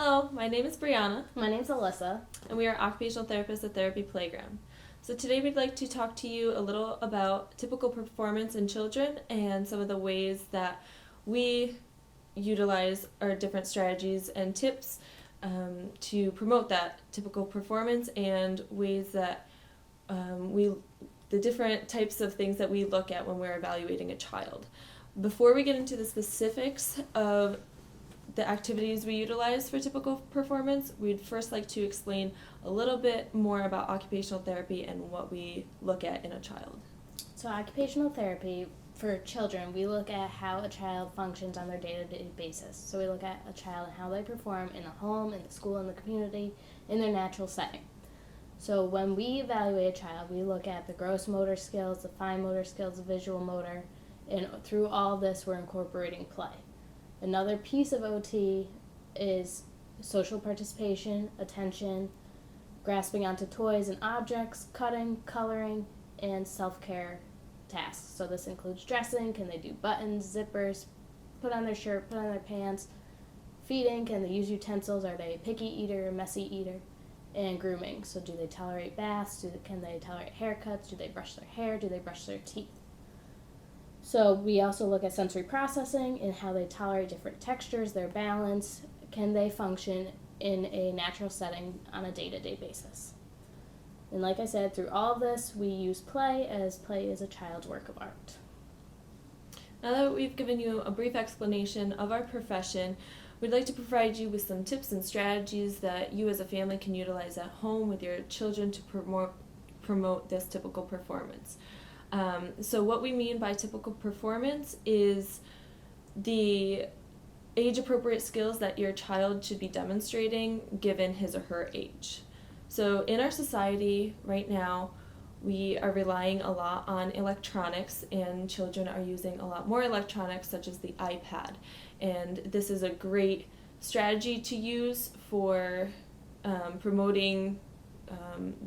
Hello, my name is Brianna, My name's Alissa. and we are occupational therapists at Therapy Playground. So today we'd like to talk to you a little about typical performance in children and some of the ways that we utilize our different strategies and tips to promote that typical performance and ways that the different types of things that we look at when we're evaluating a child. Before we get into the specifics of the activities we utilize for typical performance, we'd first like to explain a little bit more about occupational therapy and what we look at in a child. So occupational therapy, for children, we look at how a child functions on their day-to-day basis. So we look at a child and how they perform in the home, in the school, in the community, in their natural setting. So when we evaluate a child, we look at the gross motor skills, the fine motor skills, the visual motor, and through all this we're incorporating play. Another piece of OT is social participation, attention, grasping onto toys and objects, cutting, coloring, and self-care tasks. So this includes dressing, can they do buttons, zippers, put on their shirt, put on their pants, feeding, can they use utensils, are they a picky eater, a messy eater, and grooming. So do they tolerate baths, can they tolerate haircuts, do they brush their hair, do they brush their teeth. So we also look at sensory processing and how they tolerate different textures, their balance, can they function in a natural setting on a day-to-day basis. And like I said, through all of this, we use play, as play is a child's work of art. Now that we've given you a brief explanation of our profession, we'd like to provide you with some tips and strategies that you as a family can utilize at home with your children to promote this typical performance. So what we mean by typical performance is the age-appropriate skills that your child should be demonstrating given his or her age. So in our society right now, we are relying a lot on electronics, and children are using a lot more electronics such as the iPad. And this is a great strategy to use for promoting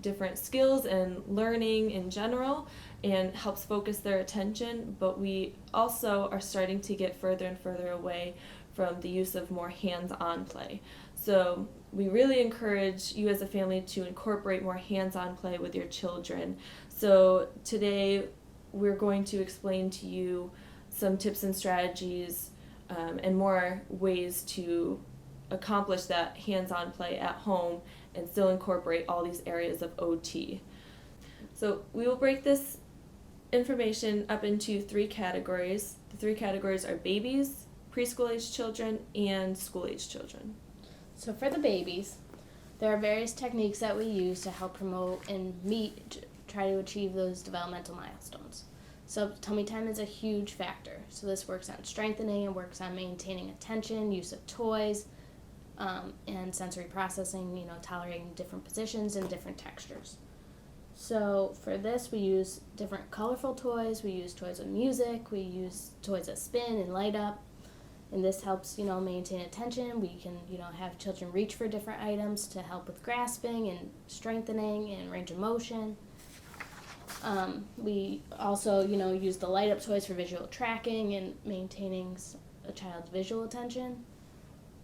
different skills and learning in general, and helps focus their attention, but we also are starting to get further and further away from the use of more hands-on play. So we really encourage you as a family to incorporate more hands-on play with your children. So today we're going to explain to you some tips and strategies and more ways to accomplish that hands-on play at home and still incorporate all these areas of OT. So we will break this information up into 3 categories. The 3 categories are babies, preschool-age children, and school-age children. So for the babies, there are various techniques that we use to help promote and try to achieve those developmental milestones. So tummy time is a huge factor. So this works on strengthening and works on maintaining attention, use of toys, and sensory processing, tolerating different positions and different textures. So for this, we use different colorful toys, we use toys with music, we use toys that spin and light up, and this helps, maintain attention. We can, have children reach for different items to help with grasping and strengthening and range of motion. We also, use the light up toys for visual tracking and maintaining a child's visual attention.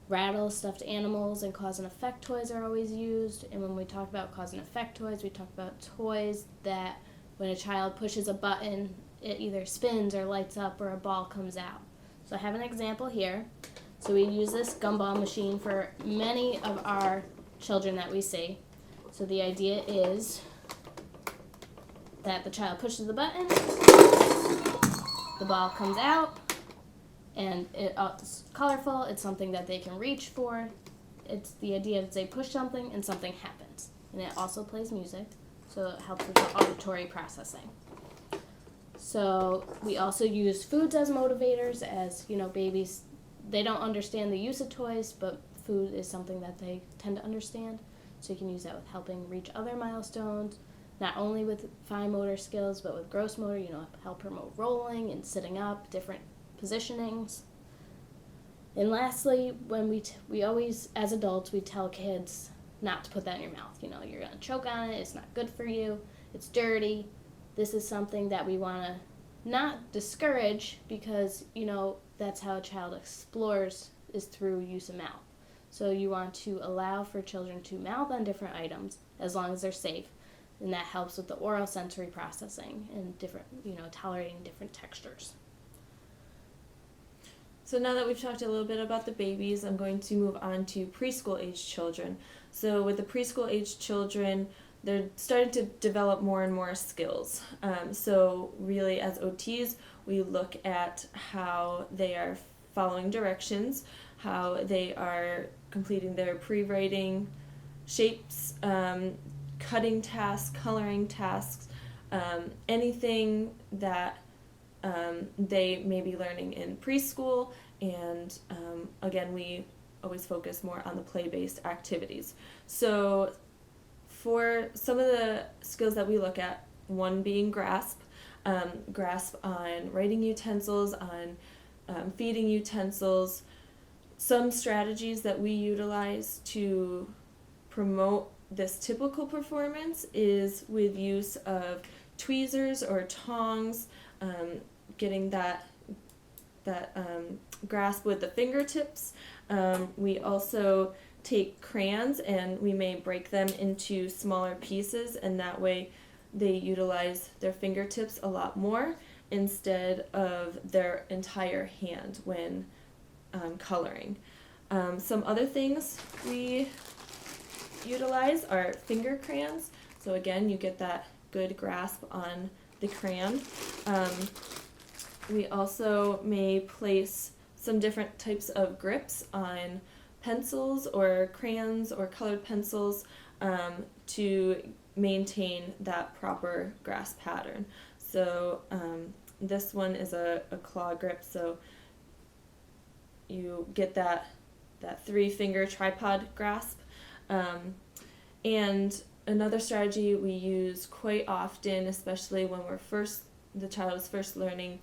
Rattles, stuffed animals, and cause and effect toys are always used. And when we talk about cause and effect toys, we talk about toys that when a child pushes a button, it either spins or lights up or a ball comes out. So I have an example here. So we use this gumball machine for many of our children that we see. So the idea is that the child pushes the button, the ball comes out, and it's colorful, it's something that they can reach for. It's the idea that they push something and something happens. And it also plays music, so it helps with the auditory processing. So we also use foods as motivators, as babies, they don't understand the use of toys, but food is something that they tend to understand. So you can use that with helping reach other milestones, not only with fine motor skills, but with gross motor, help promote rolling and sitting up, different positionings. And lastly, when we always, as adults, we tell kids not to put that in your mouth. You're going to choke on it, it's not good for you, it's dirty. This is something that we want to not discourage, because, that's how a child explores, is through use of mouth. So you want to allow for children to mouth on different items as long as they're safe. And that helps with the oral sensory processing and different, tolerating different textures. So now that we've talked a little bit about the babies, I'm going to move on to preschool age children. So with the preschool age children, they're starting to develop more and more skills. So really as OTs, we look at how they are following directions, how they are completing their pre-writing shapes, cutting tasks, coloring tasks, anything that they may be learning in preschool, and again, we always focus more on the play-based activities. So for some of the skills that we look at, one being grasp on writing utensils, on feeding utensils. Some strategies that we utilize to promote this typical performance is with use of tweezers or tongs, getting that grasp with the fingertips. We also take crayons and we may break them into smaller pieces, and that way they utilize their fingertips a lot more instead of their entire hand when coloring. Some other things we utilize are finger crayons. So again, you get that good grasp on the crayon. We also may place some different types of grips on pencils or crayons or colored pencils to maintain that proper grasp pattern. So this one is a claw grip, so you get that 3-finger tripod grasp. And another strategy we use quite often, especially when the child is first learning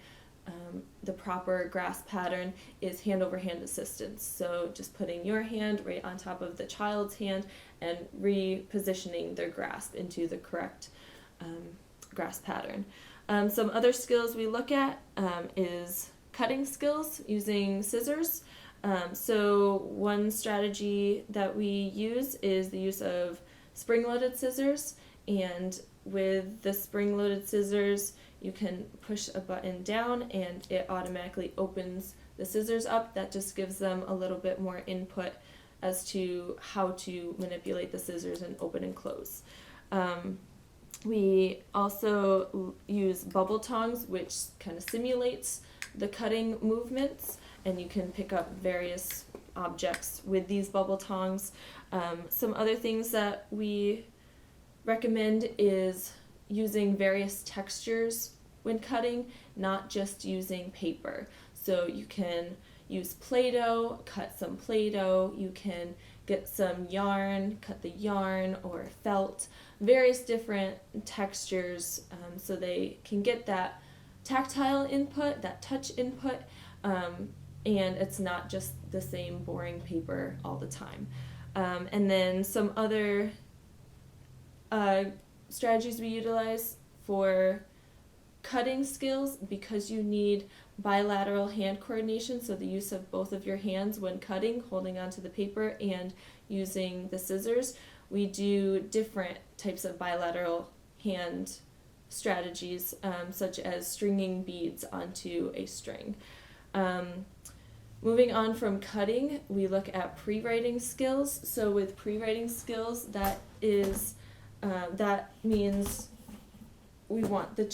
the proper grasp pattern, is hand over hand assistance. So just putting your hand right on top of the child's hand and repositioning their grasp into the correct grasp pattern. Some other skills we look at is cutting skills using scissors. So one strategy that we use is the use of spring-loaded scissors, and with the spring-loaded scissors you can push a button down and it automatically opens the scissors up. That just gives them a little bit more input as to how to manipulate the scissors and open and close. We also use bubble tongs, which kind of simulates the cutting movements, and you can pick up various objects with these bubble tongs. Some other things that we recommend is using various textures when cutting, not just using paper. So you can use Play-Doh, cut some Play-Doh, you can get some yarn, cut the yarn, or felt, various different textures so they can get that tactile input, that touch input, and it's not just the same boring paper all the time. And then some other strategies we utilize for cutting skills, because you need bilateral hand coordination, so the use of both of your hands when cutting, holding onto the paper and using the scissors. We do different types of bilateral hand strategies, such as stringing beads onto a string. Moving on from cutting, we look at pre-writing skills. So with pre-writing skills, that means we want the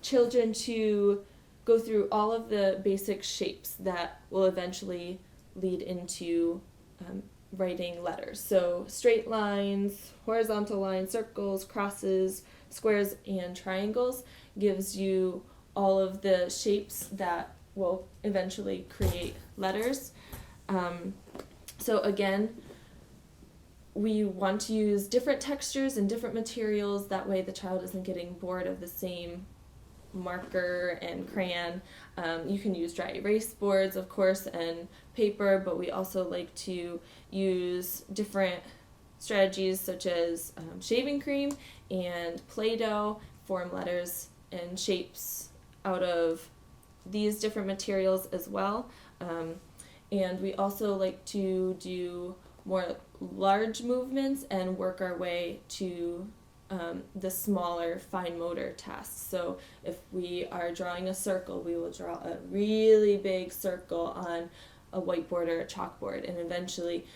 children to go through all of the basic shapes that will eventually lead into writing letters. So straight lines, horizontal lines, circles, crosses, squares, and triangles gives you all of the shapes that will eventually create letters. So again, we want to use different textures and different materials. That way the child isn't getting bored of the same marker and crayon. You can use dry erase boards, of course, and paper, but we also like to use different strategies such as shaving cream and Play-Doh, form letters and shapes out of these different materials as well. And we also like to do more large movements and work our way to the smaller fine motor tasks. So if we are drawing a circle, we will draw a really big circle on a whiteboard or a chalkboard, and eventually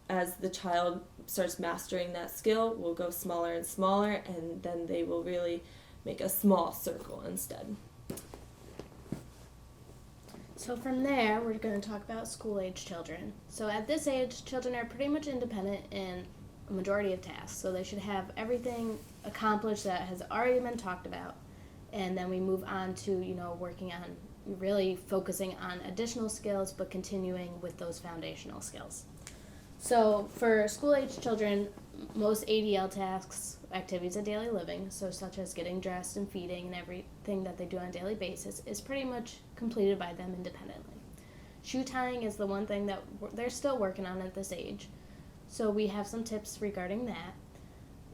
as the child starts mastering that skill, we'll go smaller and smaller, and then they will really make a small circle instead. So from there, we're going to talk about school-age children. So at this age, children are pretty much independent in a majority of tasks. So they should have everything accomplished that has already been talked about. And then we move on to, working on really focusing on additional skills, but continuing with those foundational skills. So for school-age children, most ADL tasks, activities of daily living, so such as getting dressed and feeding and everything that they do on a daily basis, is pretty much completed by them independently. Shoe tying is the one thing that they're still working on at this age. So we have some tips regarding that.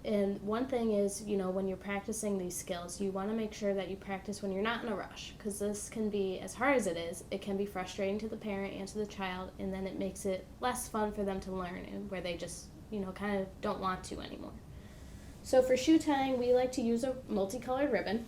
And one thing is, when you're practicing these skills, you want to make sure that you practice when you're not in a rush, because this can be, as hard as it is, it can be frustrating to the parent and to the child, and then it makes it less fun for them to learn, and where they just, kind of don't want to anymore. So for shoe tying, we like to use a multicolored ribbon.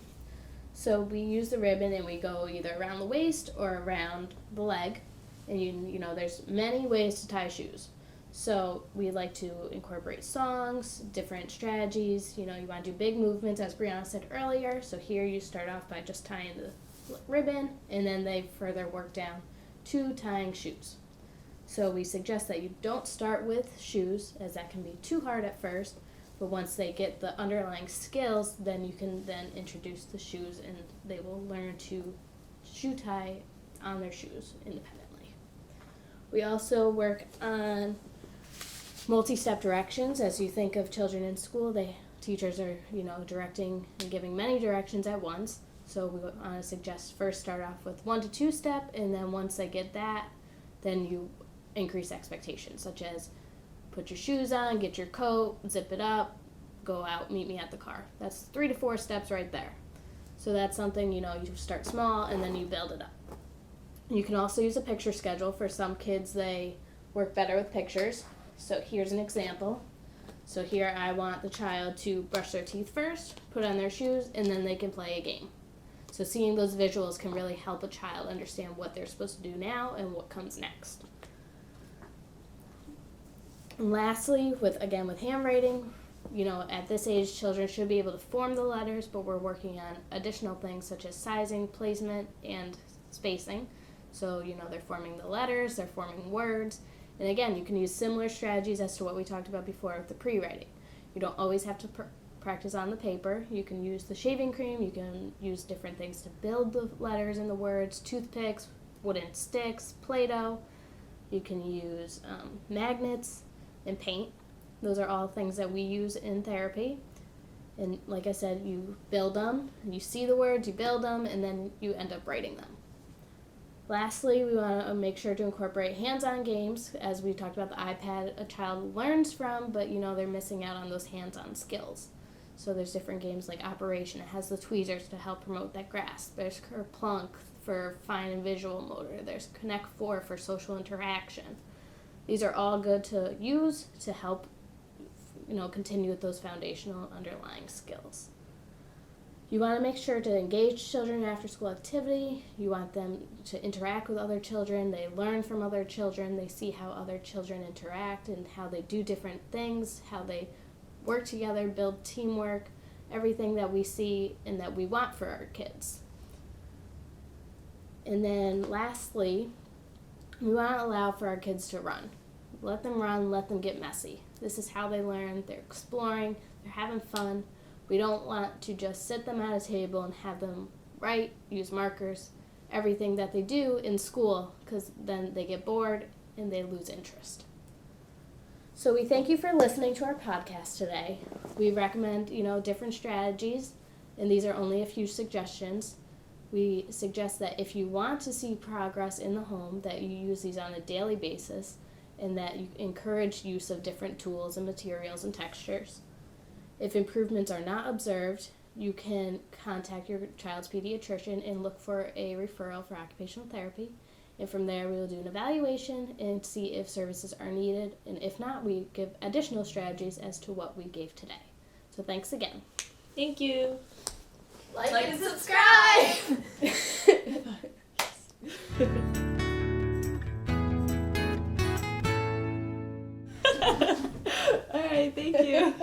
So we use the ribbon and we go either around the waist or around the leg, and there's many ways to tie shoes. So we like to incorporate songs, different strategies. You want to do big movements, as Brianna said earlier. So here you start off by just tying the ribbon, and then they further work down to tying shoes. So we suggest that you don't start with shoes, as that can be too hard at first. But once they get the underlying skills, then you can then introduce the shoes, and they will learn to shoe tie on their shoes independently. We also work on multi-step directions. As you think of children in school, teachers are, directing and giving many directions at once. So we want to suggest first start off with 1 to 2 step, and then once they get that, then you increase expectations, such as put your shoes on, get your coat, zip it up, go out, meet me at the car. That's 3 to 4 steps right there. So that's something, you start small and then you build it up. You can also use a picture schedule. For some kids, they work better with pictures. So here's an example. So here I want the child to brush their teeth first, put on their shoes, and then they can play a game. So seeing those visuals can really help a child understand what they're supposed to do now and what comes next. And lastly, with handwriting, at this age, children should be able to form the letters, but we're working on additional things such as sizing, placement, and spacing. So, they're forming the letters, they're forming words. And again, you can use similar strategies as to what we talked about before with the pre-writing. You don't always have to practice on the paper. You can use the shaving cream, you can use different things to build the letters and the words, toothpicks, wooden sticks, Play-Doh. You can use magnets and paint. Those are all things that we use in therapy. And like I said, you build them, and you see the words, you build them, and then you end up writing them. Lastly, we want to make sure to incorporate hands-on games. As we talked about the iPad, a child learns from, but they're missing out on those hands-on skills. So there's different games like Operation. It has the tweezers to help promote that grasp. There's Kerplunk for fine and visual motor. There's Connect 4 for social interaction. These are all good to use to help, continue with those foundational underlying skills. You want to make sure to engage children in after-school activity. You want them to interact with other children. They learn from other children. They see how other children interact and how they do different things, how they work together, build teamwork, everything that we see and that we want for our kids. And then lastly, we want to allow for our kids to run. Let them run, let them get messy. This is how they learn. They're exploring, they're having fun. We don't want to just sit them at a table and have them write, use markers, everything that they do in school, because then they get bored and they lose interest. So we thank you for listening to our podcast today. We recommend, different strategies, and these are only a few suggestions. We suggest that if you want to see progress in the home, that you use these on a daily basis, and that you encourage use of different tools and materials and textures. If improvements are not observed, you can contact your child's pediatrician and look for a referral for occupational therapy. And from there, we will do an evaluation and see if services are needed. And if not, we give additional strategies as to what we gave today. So thanks again. Thank you. Like and subscribe! All right, thank you.